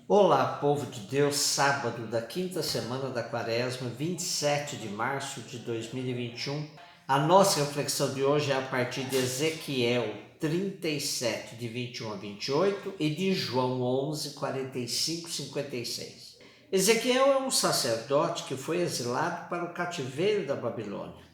Olá, povo de Deus, sábado da quinta semana da Quaresma, 27 de março de 2021. A nossa reflexão de hoje é a partir de Ezequiel 37, de 21 a 28 e de João 11, 45 e 56. Ezequiel é um sacerdote que foi exilado para o cativeiro da Babilônia.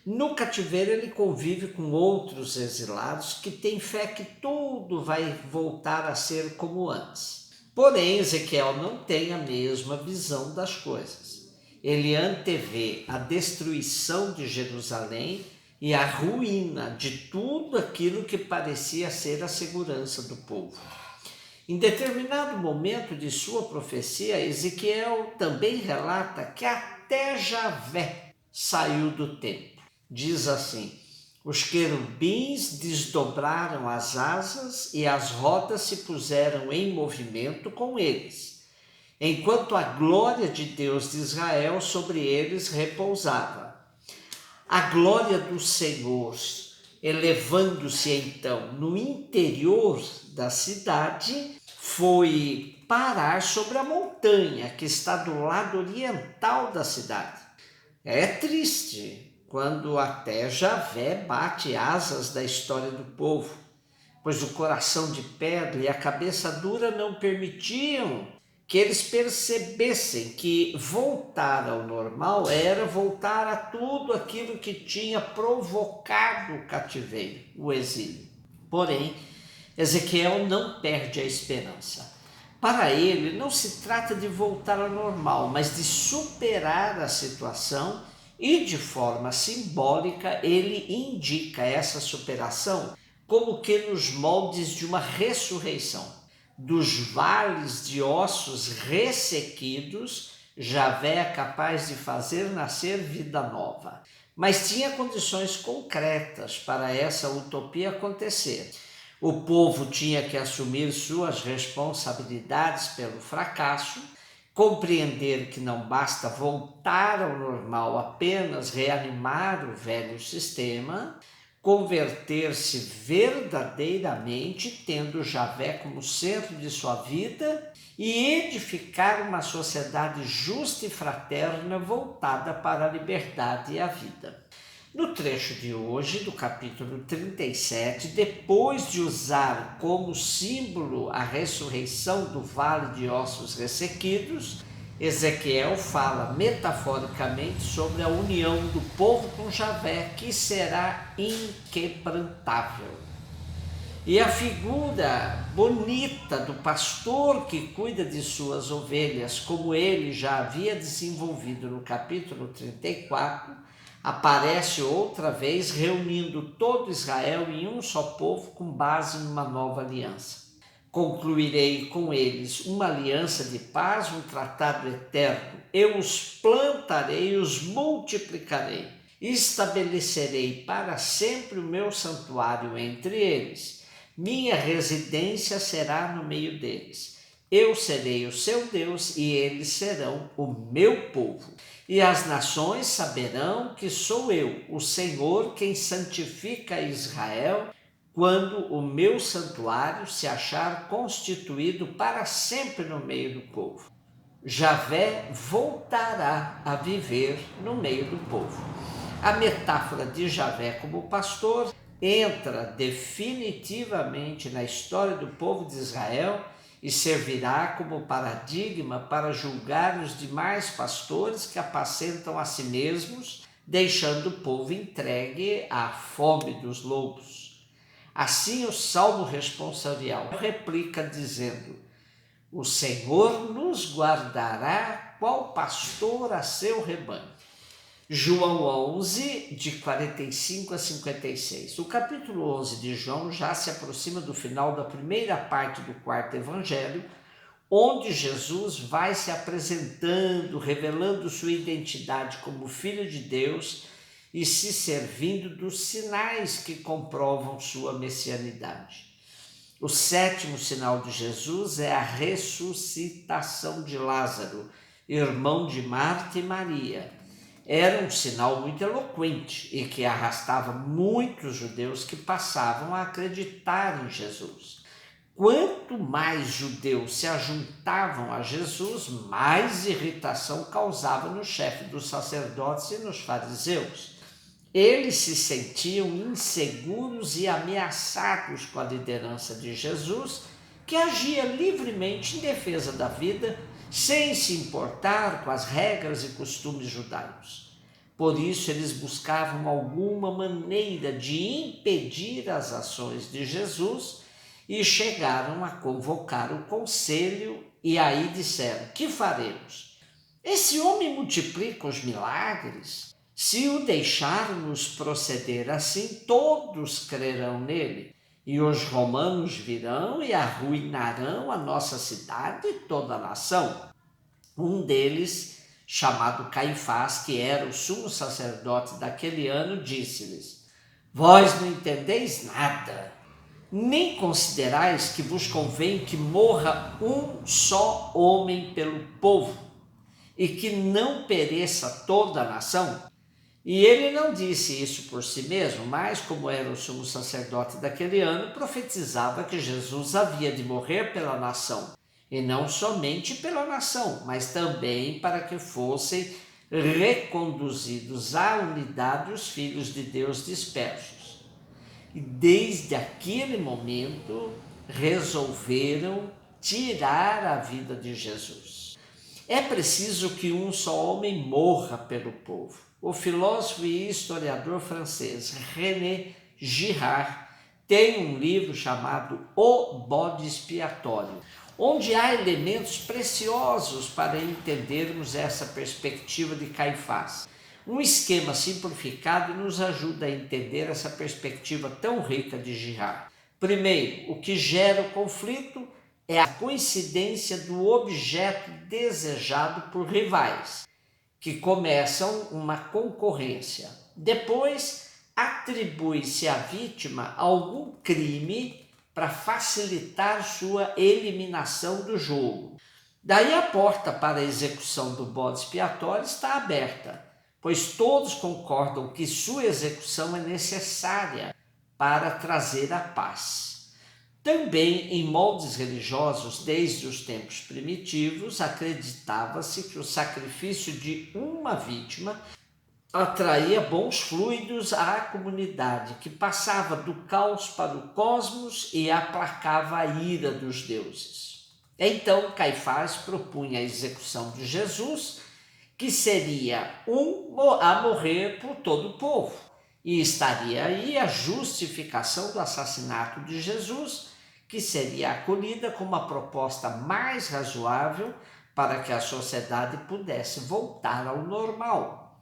No cativeiro ele convive com outros exilados que têm fé que tudo vai voltar a ser como antes. Porém, Ezequiel não tem a mesma visão das coisas. Ele antevê a destruição de Jerusalém e a ruína de tudo aquilo que parecia ser a segurança do povo. Em determinado momento de sua profecia, Ezequiel também relata que até Javé saiu do templo. Diz assim: os querubins desdobraram as asas e as rodas se puseram em movimento com eles, enquanto a glória de Deus de Israel sobre eles repousava. A glória do Senhor, elevando-se então no interior da cidade, foi parar sobre a montanha que está do lado oriental da cidade. É triste quando até Javé bate asas da história do povo, pois o coração de pedra e a cabeça dura não permitiam que eles percebessem que voltar ao normal era voltar a tudo aquilo que tinha provocado o cativeiro, o exílio. Porém, Ezequiel não perde a esperança. Para ele, não se trata de voltar ao normal, mas de superar a situação e, de forma simbólica, ele indica essa superação como que nos moldes de uma ressurreição. Dos vales de ossos ressequidos, Javé é capaz de fazer nascer vida nova. Mas tinha condições concretas para essa utopia acontecer. O povo tinha que assumir suas responsabilidades pelo fracasso, compreender que não basta voltar ao normal, apenas reanimar o velho sistema, converter-se verdadeiramente, tendo Javé como centro de sua vida e edificar uma sociedade justa e fraterna voltada para a liberdade e a vida. No trecho de hoje, do capítulo 37, depois de usar como símbolo a ressurreição do vale de ossos ressequidos, Ezequiel fala metaforicamente sobre a união do povo com Javé, que será inquebrantável. E a figura bonita do pastor que cuida de suas ovelhas, como ele já havia desenvolvido no capítulo 34, aparece outra vez reunindo todo Israel em um só povo com base numa nova aliança. Concluirei com eles uma aliança de paz, um tratado eterno. Eu os plantarei, os multiplicarei. Estabelecerei para sempre o meu santuário entre eles. Minha residência será no meio deles. Eu serei o seu Deus e eles serão o meu povo. E as nações saberão que sou eu, o Senhor, quem santifica Israel, quando o meu santuário se achar constituído para sempre no meio do povo. Javé voltará a viver no meio do povo. A metáfora de Javé como pastor entra definitivamente na história do povo de Israel e servirá como paradigma para julgar os demais pastores que apacentam a si mesmos, deixando o povo entregue à fome dos lobos. Assim, o Salmo responsorial replica dizendo: o Senhor nos guardará qual pastor a seu rebanho. João 11, de 45 a 56. O capítulo 11 de João já se aproxima do final da primeira parte do quarto evangelho, onde Jesus vai se apresentando, revelando sua identidade como Filho de Deus e se servindo dos sinais que comprovam sua messianidade. O sétimo sinal de Jesus é a ressuscitação de Lázaro, irmão de Marta e Maria. Era um sinal muito eloquente e que arrastava muitos judeus que passavam a acreditar em Jesus. Quanto mais judeus se ajuntavam a Jesus, mais irritação causava no chefe dos sacerdotes e nos fariseus. Eles se sentiam inseguros e ameaçados com a liderança de Jesus, que agia livremente em defesa da vida, sem se importar com as regras e costumes judaicos. Por isso, eles buscavam alguma maneira de impedir as ações de Jesus e chegaram a convocar o conselho e aí disseram: que faremos? Esse homem multiplica os milagres. Se o deixarmos proceder assim, todos crerão nele, e os romanos virão e arruinarão a nossa cidade e toda a nação. Um deles, chamado Caifás, que era o sumo sacerdote daquele ano, disse-lhes: vós não entendeis nada, nem considerais que vos convém que morra um só homem pelo povo, e que não pereça toda a nação? E ele não disse isso por si mesmo, mas, como era o sumo sacerdote daquele ano, profetizava que Jesus havia de morrer pela nação, e não somente pela nação, mas também para que fossem reconduzidos à unidade os filhos de Deus dispersos. E desde aquele momento resolveram tirar a vida de Jesus. É preciso que um só homem morra pelo povo. O filósofo e historiador francês René Girard tem um livro chamado O Bode Expiatório, onde há elementos preciosos para entendermos essa perspectiva de Caifás. Um esquema simplificado nos ajuda a entender essa perspectiva tão rica de Girard. Primeiro, o que gera o conflito é a coincidência do objeto desejado por rivais, que começam uma concorrência. Depois, atribui-se à vítima algum crime para facilitar sua eliminação do jogo. Daí a porta para a execução do bode expiatório está aberta, pois todos concordam que sua execução é necessária para trazer a paz. Também em moldes religiosos, desde os tempos primitivos, acreditava-se que o sacrifício de uma vítima atraía bons fluidos à comunidade, que passava do caos para o cosmos e aplacava a ira dos deuses. Então Caifás propunha a execução de Jesus, que seria a morrer por todo o povo. E estaria aí a justificação do assassinato de Jesus, que seria acolhida como uma proposta mais razoável para que a sociedade pudesse voltar ao normal.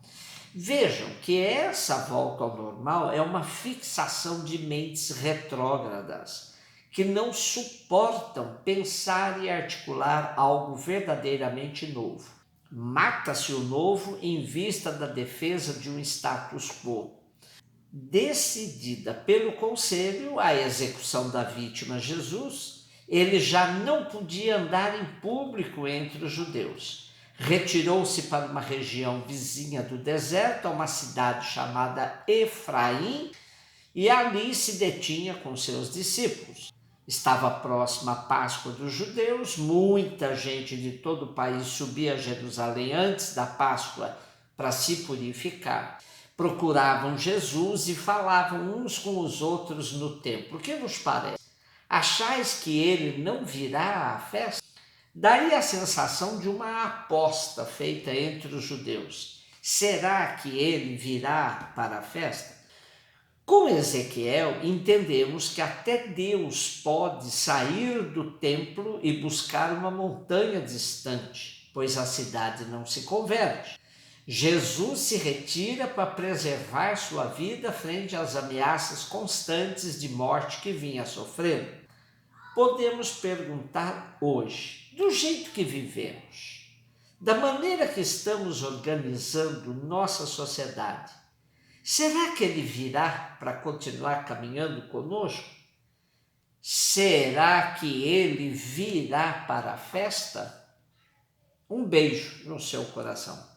Vejam que essa volta ao normal é uma fixação de mentes retrógradas, que não suportam pensar e articular algo verdadeiramente novo. Mata-se o novo em vista da defesa de um status quo. Decidida pelo conselho a execução da vítima Jesus, ele já não podia andar em público entre os judeus. Retirou-se para uma região vizinha do deserto, a uma cidade chamada Efraim, e ali se detinha com seus discípulos. Estava próxima a Páscoa dos judeus, muita gente de todo o país subia a Jerusalém antes da Páscoa para se purificar. Procuravam Jesus e falavam uns com os outros no templo. O que vos parece? Achais que ele não virá à festa? Daí a sensação de uma aposta feita entre os judeus. Será que ele virá para a festa? Com Ezequiel, entendemos que até Deus pode sair do templo e buscar uma montanha distante, pois a cidade não se converte. Jesus se retira para preservar sua vida frente às ameaças constantes de morte que vinha sofrendo. Podemos perguntar hoje, do jeito que vivemos, da maneira que estamos organizando nossa sociedade, será que ele virá para continuar caminhando conosco? Será que ele virá para a festa? Um beijo no seu coração.